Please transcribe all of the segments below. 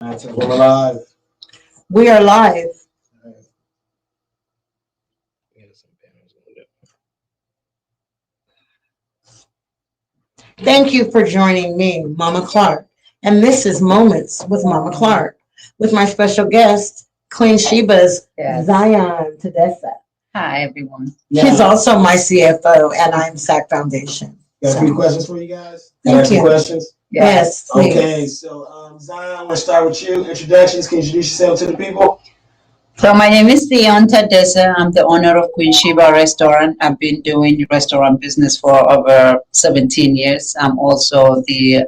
We're alive. We are live. Thank you for joining me, Mama Clark. And this is Moments with Mama Clark, with my special guest, Queen Sheba's Zion Tedessa. Hi, everyone. She's also my CFO at Am Sac Foundation. Got a few questions for you guys. Thank you. Questions? Yes, please. Okay, so Zion, I'm gonna start with you. Introductions. Can you introduce yourself to the people? So my name is Zion Tedessa. I'm the owner of Queen Sheba Restaurant. I've been doing restaurant business for over 17 years. I'm also the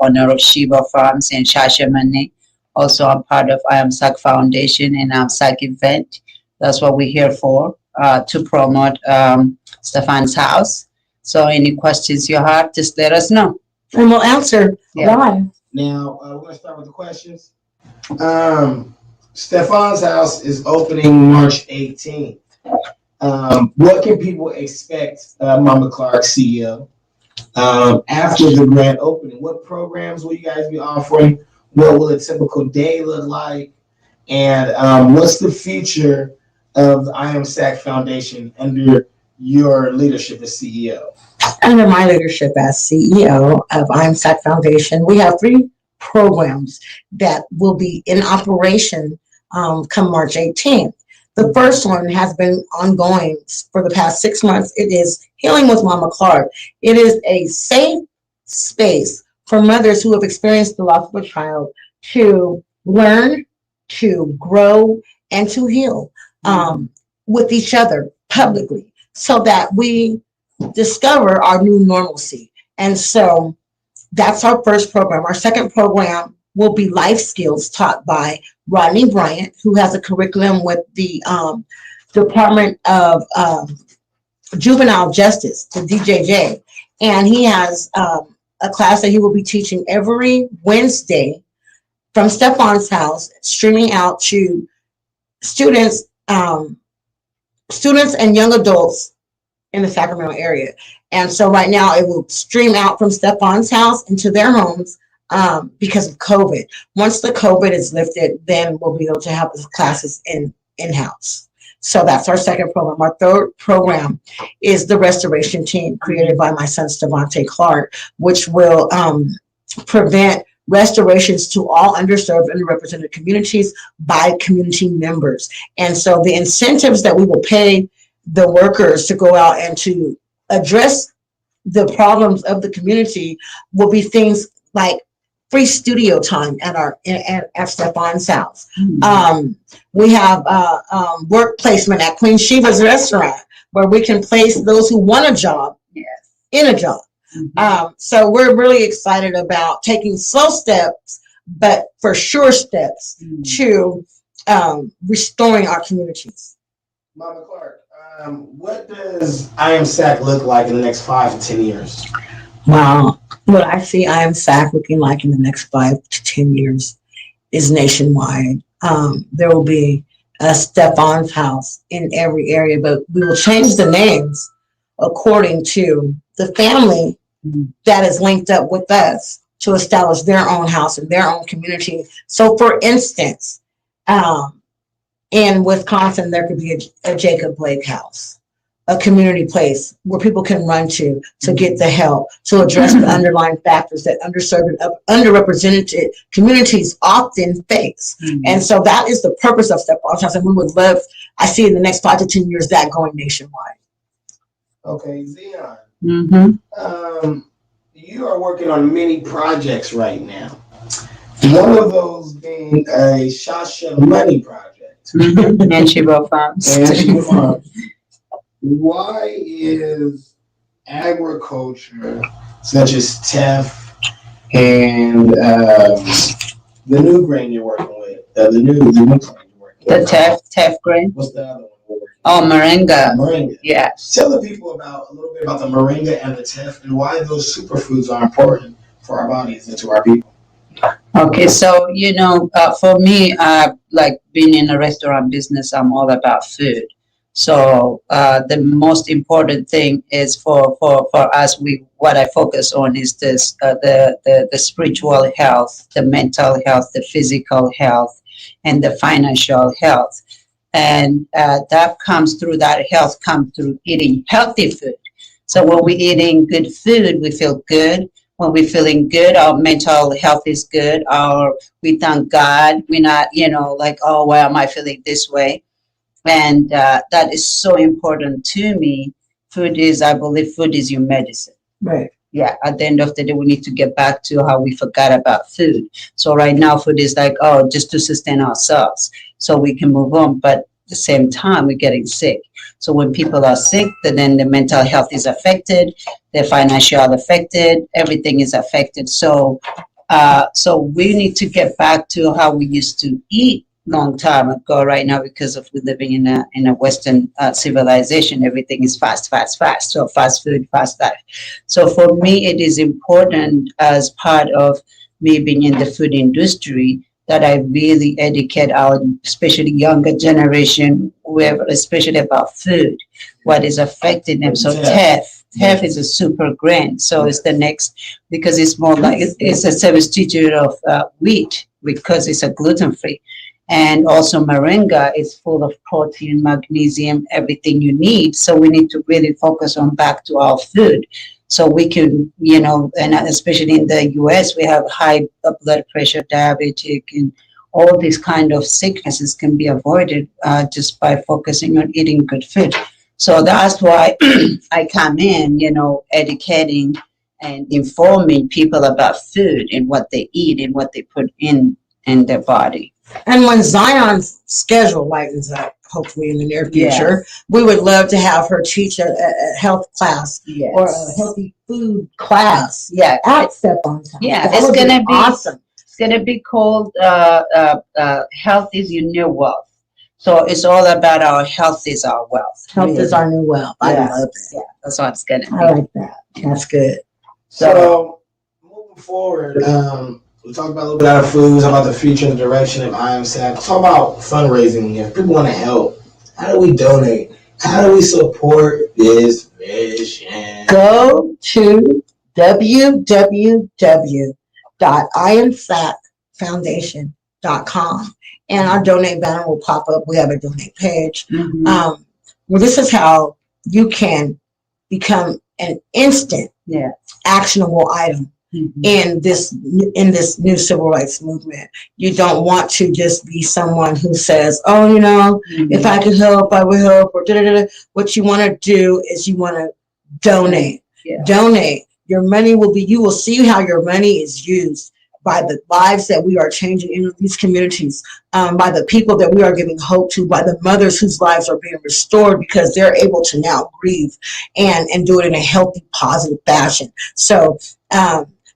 owner of Sheba Farms in Shashamane. Also, I'm part of Am Sac Foundation and Am Sac event. That's what we're here for, to promote Stefan's house. So any questions you have, just let us know. And we'll answer live. Now, we're going to start with the questions. Stefan's house is opening March 18th. What can people expect, Mama Clark, CEO, after the grand opening? What programs will you guys be offering? What will a typical day look like? And what's the future of the I Am Sac Foundation under your leadership as CEO? Under my leadership as CEO of Am Sac Foundation, we have 3 programs that will be in operation come March 18th. The first one has been ongoing for the past 6 months. It is Healing with Mama Clark. It is a safe space for mothers who have experienced the loss of a child to learn, to grow, and to heal with each other publicly so that we discover our new normalcy. And so that's our first program. Our second program will be life skills taught by Rodney Bryant, who has a curriculum with the Department of Juvenile Justice, the DJJ. And he has a class that he will be teaching every Wednesday from Stefan's house, streaming out to students and young adults in the Sacramento area. And so right now it will stream out from Stefan's house into their homes because of COVID. Once the COVID is lifted, then we'll be able to have the classes in-house. So that's our second program. Our third program is the Restoration Team, created by my son, Stevante Clark, which will prevent restorations to all underserved and underrepresented communities by community members. And so the incentives that we will pay the workers to go out and to address the problems of the community will be things like free studio time at Stefan's house. We have work placement at Queen Sheba's restaurant, where we can place those who want a job in a job. So we're really excited about taking slow steps, but for sure steps to restoring our communities. Mama Clark, what does I Am Sac look like in the next 5 to 10 years? Wow. What I see I Am Sac looking like in the next 5 to 10 years is nationwide. There will be a Stefan's house in every area, but we will change the names according to the family that is linked up with us to establish their own house in their own community. So for instance, in Wisconsin, there could be a Jacob Blake house, a community place where people can run to get the help, to address the underlying factors that underserved and underrepresented communities often face. And so that is the purpose of Stefan's house. And we would love, I see in the next 5 to 10 years, that going nationwide. Okay, Zion. You are working on many projects right now. One of those being a Shasha Money project. And Sheba Farms. And Sheba Farms. Why is agriculture such as teff and the new grain you're working with, the new grain you're working with? The teff grain. What's the other one? Oh, moringa. Moringa. Yes. Tell the people a little bit about the moringa and the teff and why those superfoods are important for our bodies and to our people. Okay, so for me, like being in a restaurant business, I'm all about food. So the most important thing is for us, what I focus on is this the spiritual health, the mental health, the physical health, and the financial health. And that comes through, that health comes through eating healthy food. So when we're eating good food, we feel good. When we're feeling good, our mental health is good. We thank God. We're not, like, oh, why am I feeling this way? And that is so important to me. I believe food is your medicine. Right. Yeah, at the end of the day, we need to get back to how we forgot about food. So right now, food is like, oh, just to sustain ourselves so we can move on. But at the same time, we're getting sick. So when people are sick, then the mental health is affected, the financial affected, everything is affected. So we need to get back to how we used to eat long time ago. Right now, because of we living in a Western civilization, everything is fast, fast, fast. So fast food, fast life. So for me, it is important as part of me being in the food industry that I really educate our, especially younger generation, whoever, especially about food, what is affecting them. So TEF is a super grain. So it's the next, because it's more like it's a substitute of wheat because it's a gluten free. And also moringa is full of protein, magnesium, everything you need. So we need to really focus on back to our food. So we can, and especially in the US, we have high blood pressure, diabetic, and all these kind of sicknesses can be avoided just by focusing on eating good food. So that's why I come in, educating and informing people about food and what they eat and what they put in their body. And when Zion's schedule lightens up, hopefully in the near future, we would love to have her teach a health class or a healthy food class. Yeah, at Step On Time. Yeah, it's gonna be awesome. It's gonna be called "Health is Your New Wealth." So it's all about our health is our wealth. Health is our new wealth. I love it. Yeah, that's what it's gonna be. I like that. That's good. So moving forward, we talked about a little bit about foods, about the future and the direction of Am Sac. Talk about fundraising. If people want to help, how do we donate? How do we support this mission? Go to www.IamSacFoundation.com and our donate banner will pop up. We have a donate page. Mm-hmm. Well, this is how you can become an instant actionable item in this new civil rights movement. You don't want to just be someone who says, oh, if I could help, I would help, or da-da-da-da. What you want to do is you want to donate. Donate. Your money you will see how your money is used by the lives that we are changing in these communities, by the people that we are giving hope to, by the mothers whose lives are being restored because they're able to now grieve and do it in a healthy, positive fashion. So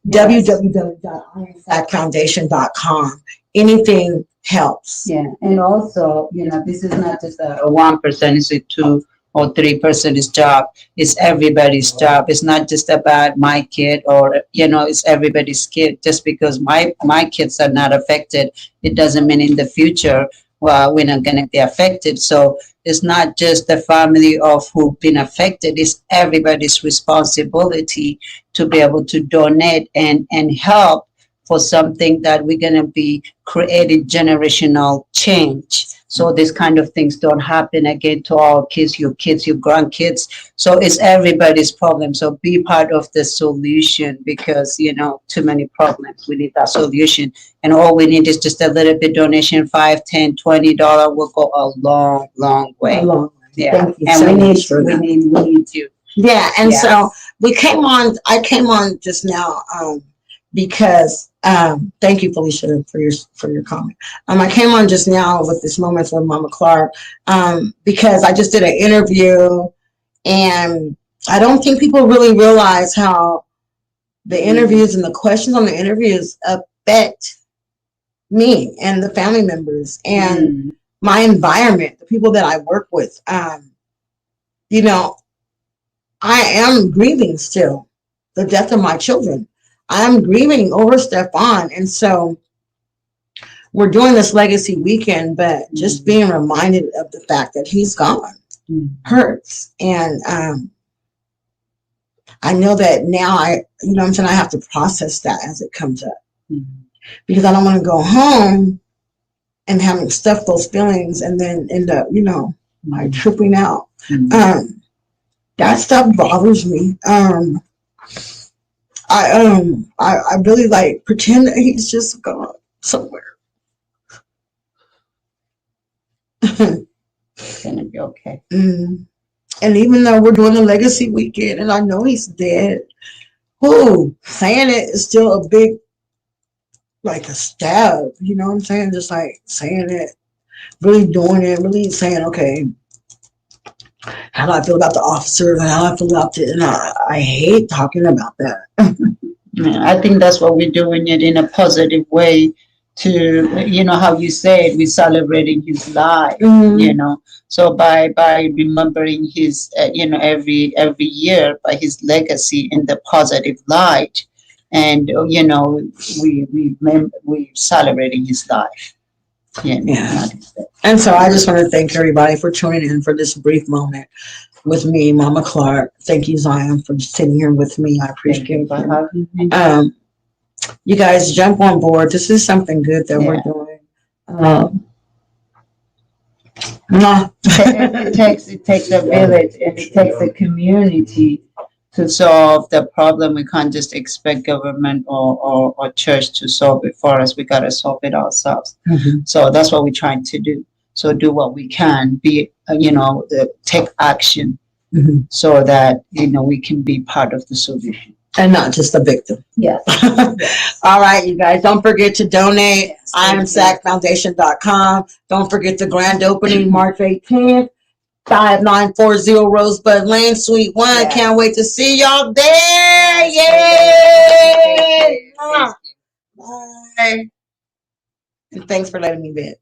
www.IamSacFoundation.com. Anything helps. Yeah, and also, this is not just a 1%, it's a 2 or 3% job. It's everybody's job. It's not just about my kid or, it's everybody's kid. Just because my kids are not affected, it doesn't mean in the future, we're not going to be affected. So it's not just the family of who've been affected. It's everybody's responsibility to be able to donate and help for something that we're going to be creating generational change. So these kind of things don't happen again to our kids, your grandkids. So it's everybody's problem. So be part of the solution because, too many problems. We need that solution. And all we need is just a little bit donation, $5, $10, $20 will go a long, long way. A long way. Yeah. Thank you And so we much for that. need you. Yeah. And so I came on just now because thank you, Felicia, for your comment. I came on just now with this moment with Mama Clark because I just did an interview, and I don't think people really realize how the interviews and the questions on the interviews affect me and the family members and my environment, the people that I work with. I am grieving still the death of my children. I'm grieving over Stefan. And so we're doing this legacy weekend, but just being reminded of the fact that he's gone. hurts. And I know that now you know what I'm saying, I have to process that as it comes up. Because I don't want to go home and having stuff those feelings and then end up, you know, like tripping out. That stuff bothers me. I really like pretend that he's just gone somewhere. It's gonna be okay. And even though we're doing a legacy weekend and I know he's dead, saying it is still a big, like a stab, you know what I'm saying? Just like saying it, really doing it, really saying, okay, how do I feel about the officers and how do I feel about it? And I hate talking about that. Yeah, I think that's what we're doing it in a positive way to, you know, how you said, we're celebrating his life, you know. So by remembering his, you know, every year by his legacy in the positive light, and you know, we celebrating his life. Yeah. And so I just want to thank everybody for tuning in for this brief moment with me, Mama Clark. Thank you, Zion, for sitting here with me. I appreciate it. You guys jump on board. This is something good that we're doing. It takes a village and it takes a community to solve the problem. We can't just expect government or church to solve it for us. We got to solve it ourselves. So that's what we're trying to do. So do what we can, be, you know, take action so that, you know, we can be part of the solution. And not just a victim. Yes. All right, you guys, don't forget to donate. IamSacFoundation.com. Don't forget the grand opening March 18th, 5940 Rosebud Lane, Suite 1. Yes. Can't wait to see y'all there. Yay! Bye. And thanks for letting me vent.